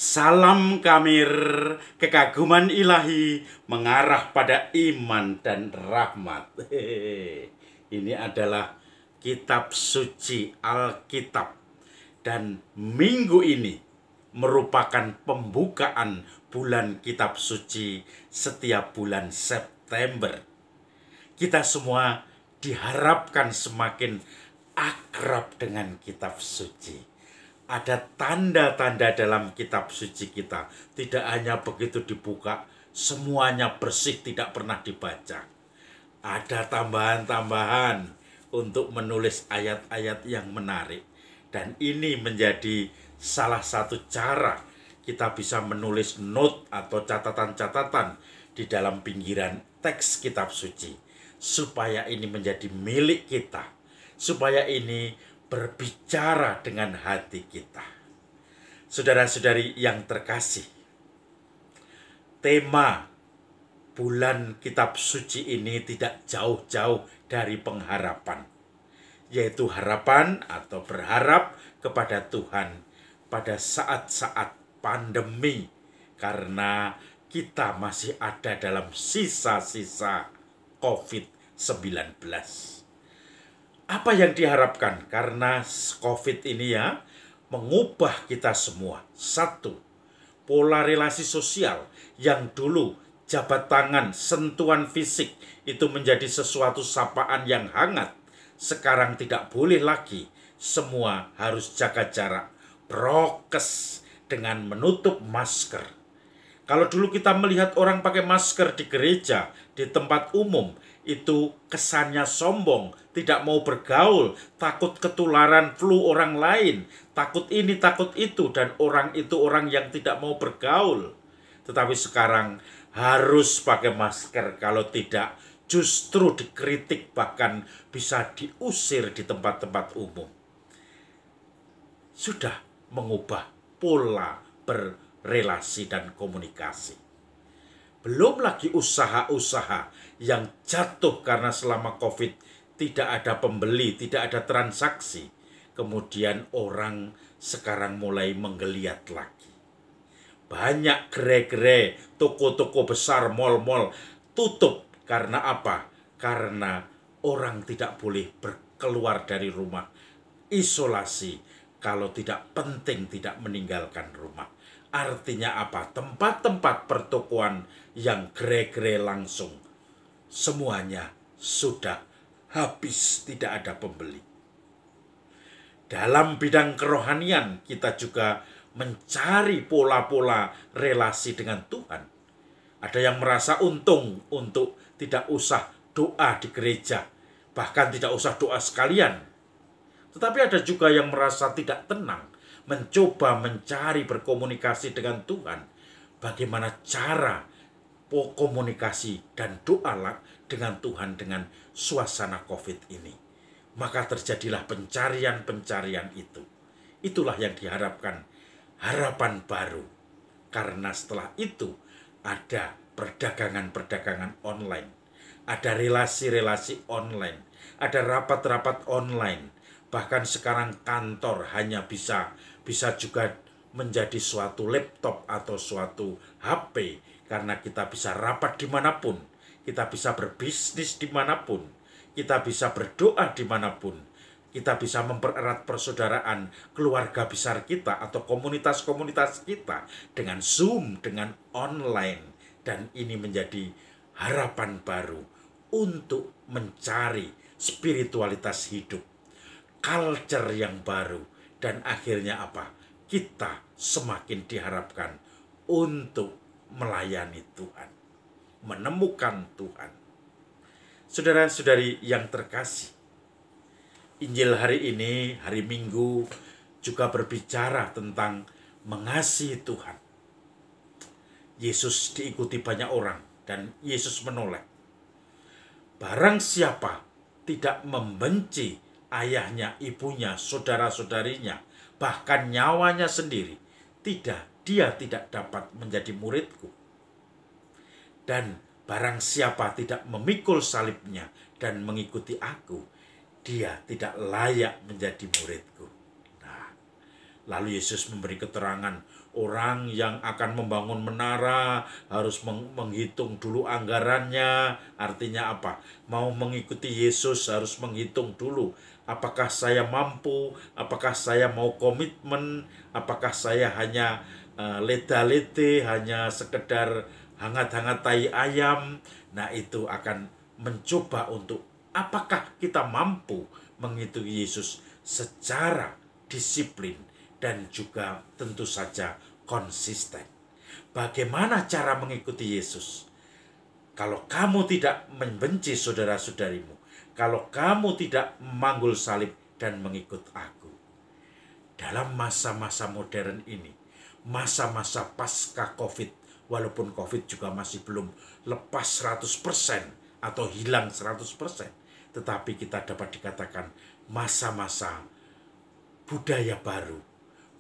Salam Kamir, kekaguman ilahi mengarah pada iman dan rahmat. Ini adalah kitab suci Alkitab. Dan minggu ini merupakan pembukaan bulan kitab suci setiap bulan September. Kita semua diharapkan semakin akrab dengan kitab suci. Ada tanda-tanda dalam kitab suci kita. Tidak hanya begitu dibuka, semuanya bersih, tidak pernah dibaca. Ada tambahan-tambahan untuk menulis ayat-ayat yang menarik. Dan ini menjadi salah satu cara kita bisa menulis note atau catatan-catatan di dalam pinggiran teks kitab suci. Supaya ini menjadi milik kita. Supaya ini berbicara dengan hati kita. Saudara-saudari yang terkasih, tema bulan kitab suci ini tidak jauh-jauh dari pengharapan, yaitu harapan atau berharap kepada Tuhan pada saat-saat pandemi, karena kita masih ada dalam sisa-sisa COVID-19. Apa yang diharapkan? Karena COVID ini mengubah kita semua. Satu, pola relasi sosial yang dulu jabat tangan, sentuhan fisik itu menjadi sesuatu sapaan yang hangat. Sekarang tidak boleh lagi. Semua harus jaga jarak, prokes dengan menutup masker. Kalau dulu kita melihat orang pakai masker di gereja, di tempat umum, itu kesannya sombong, tidak mau bergaul, takut ketularan flu orang lain, takut ini, takut itu, dan orang itu orang yang tidak mau bergaul. Tetapi sekarang harus pakai masker, kalau tidak justru dikritik, bahkan bisa diusir di tempat-tempat umum. Sudah mengubah pola berrelasi dan komunikasi. Belum lagi usaha-usaha yang jatuh karena selama COVID tidak ada pembeli, tidak ada transaksi. Kemudian orang sekarang mulai menggeliat lagi. Banyak gerai-gerai, toko-toko besar, mal-mal tutup. Karena apa? Karena orang tidak boleh keluar dari rumah. Isolasi, kalau tidak penting tidak meninggalkan rumah. Artinya apa? Tempat-tempat pertokoan yang gerai-gerai langsung, semuanya sudah habis, tidak ada pembeli. Dalam bidang kerohanian, kita juga mencari pola-pola relasi dengan Tuhan. Ada yang merasa untung untuk tidak usah doa di gereja, bahkan tidak usah doa sekalian. Tetapi ada juga yang merasa tidak tenang, mencoba mencari berkomunikasi dengan Tuhan. Bagaimana cara komunikasi dan doa dengan Tuhan dengan suasana COVID ini. Maka terjadilah pencarian-pencarian itu. Itulah yang diharapkan, harapan baru. Karena setelah itu ada perdagangan-perdagangan online. Ada relasi-relasi online. Ada rapat-rapat online. Bahkan sekarang kantor hanya bisa juga menjadi suatu laptop atau suatu HP. Karena kita bisa rapat dimanapun. Kita bisa berbisnis dimanapun. Kita bisa berdoa dimanapun. Kita bisa mempererat persaudaraan keluarga besar kita atau komunitas-komunitas kita dengan Zoom, dengan online. Dan ini menjadi harapan baru untuk mencari spiritualitas hidup, culture yang baru, dan akhirnya apa? Kita semakin diharapkan untuk melayani Tuhan, menemukan Tuhan. Saudara-saudari yang terkasih, Injil hari ini, hari Minggu, juga berbicara tentang mengasihi Tuhan. Yesus diikuti banyak orang dan Yesus menolak. Barang siapa tidak membenci ayahnya, ibunya, saudara-saudarinya, bahkan nyawanya sendiri, dia tidak dapat menjadi muridku. Dan barang siapa tidak memikul salibnya dan mengikuti aku, dia tidak layak menjadi muridku. Nah, Lalu Yesus memberi keterangan, orang yang akan membangun menara harus menghitung dulu anggarannya. Artinya apa? Mau mengikuti Yesus harus menghitung dulu. Apakah saya mampu? Apakah saya mau komitmen? Apakah saya hanya leda-lede, hanya sekedar hangat-hangat tai ayam? Nah, itu akan mencoba untuk apakah kita mampu mengikuti Yesus secara disiplin dan juga tentu saja konsisten. Bagaimana cara mengikuti Yesus? Kalau kamu tidak membenci saudara-saudarimu, kalau kamu tidak memanggul salib dan mengikut aku. Dalam masa-masa modern ini, masa-masa pasca COVID, walaupun COVID juga masih belum lepas 100% atau hilang 100%, tetapi kita dapat dikatakan masa-masa budaya baru.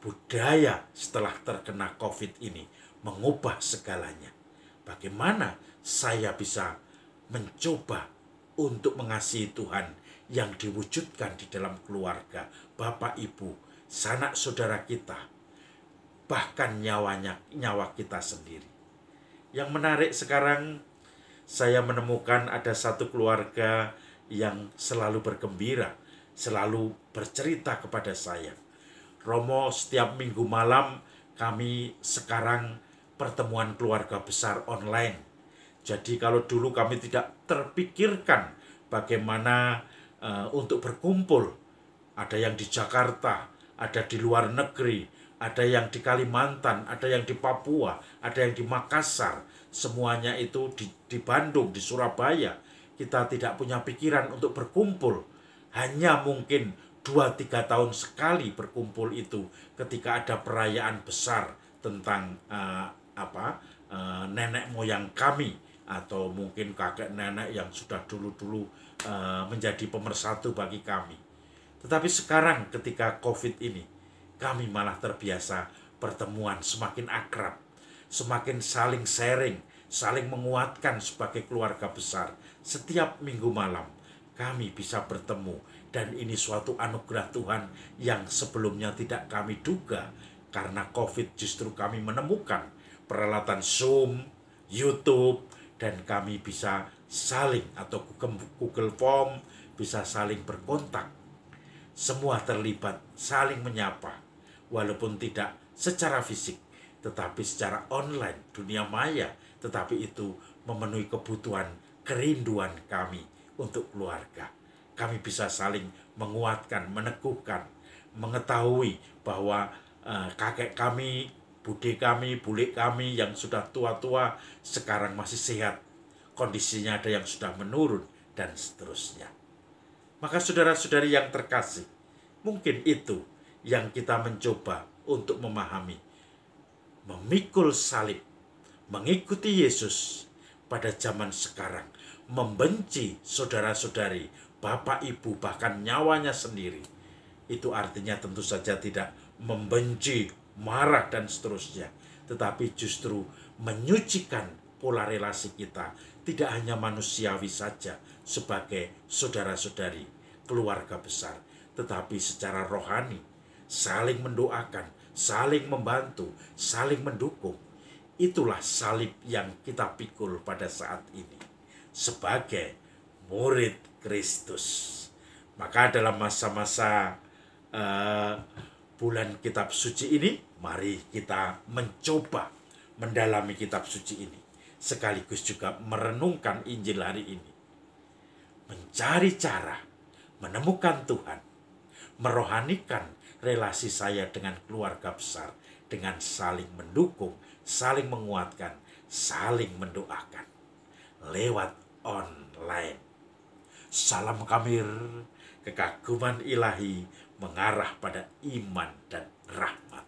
Budaya setelah terkena COVID ini mengubah segalanya. Bagaimana saya bisa mencoba untuk mengasihi Tuhan yang diwujudkan di dalam keluarga, Bapak, Ibu, sanak saudara kita, bahkan nyawa kita sendiri. Yang menarik sekarang, saya menemukan ada satu keluarga yang selalu bergembira, selalu bercerita kepada saya. Romo, setiap minggu malam kami sekarang pertemuan keluarga besar online. Jadi kalau dulu kami tidak terpikirkan bagaimana untuk berkumpul. Ada yang di Jakarta, ada di luar negeri, ada yang di Kalimantan, ada yang di Papua, ada yang di Makassar. Semuanya itu di Bandung, di Surabaya. Kita tidak punya pikiran untuk berkumpul. Hanya mungkin 2-3 tahun sekali berkumpul itu ketika ada perayaan besar tentang nenek moyang kami, atau mungkin kakek nenek yang sudah dulu-dulu menjadi pemersatu bagi kami. Tetapi sekarang ketika COVID ini, kami malah terbiasa pertemuan semakin akrab, semakin saling sharing, saling menguatkan sebagai keluarga besar. Setiap minggu malam kami bisa bertemu, dan ini suatu anugerah Tuhan yang sebelumnya tidak kami duga. Karena COVID justru kami menemukan peralatan Zoom, YouTube, dan kami bisa saling, atau Google Form, bisa saling berkontak. Semua terlibat, saling menyapa, walaupun tidak secara fisik, tetapi secara online, dunia maya. Tetapi itu memenuhi kebutuhan, kerinduan kami untuk keluarga. Kami bisa saling menguatkan, meneguhkan, mengetahui bahwa kakek kami, bude kami, bule kami yang sudah tua-tua sekarang masih sehat. Kondisinya ada yang sudah menurun, dan seterusnya. Maka saudara-saudari yang terkasih, mungkin itu yang kita mencoba untuk memahami. Memikul salib, mengikuti Yesus pada zaman sekarang, membenci saudara-saudari, bapak, ibu, bahkan nyawanya sendiri. Itu artinya tentu saja tidak membenci, marah, dan seterusnya. Tetapi justru menyucikan pola relasi kita, tidak hanya manusiawi saja sebagai saudara-saudari, keluarga besar, tetapi secara rohani, saling mendoakan, saling membantu, saling mendukung. Itulah salib yang kita pikul pada saat ini sebagai murid Kristus. Maka dalam masa-masa bulan kitab suci ini, mari kita mencoba mendalami kitab suci ini, sekaligus juga merenungkan Injil hari ini. Mencari cara menemukan Tuhan, merohanikan relasi saya dengan keluarga besar, dengan saling mendukung, saling menguatkan, saling mendoakan lewat online. Salam Kamir, kekaguman ilahi mengarah pada iman dan rahmat.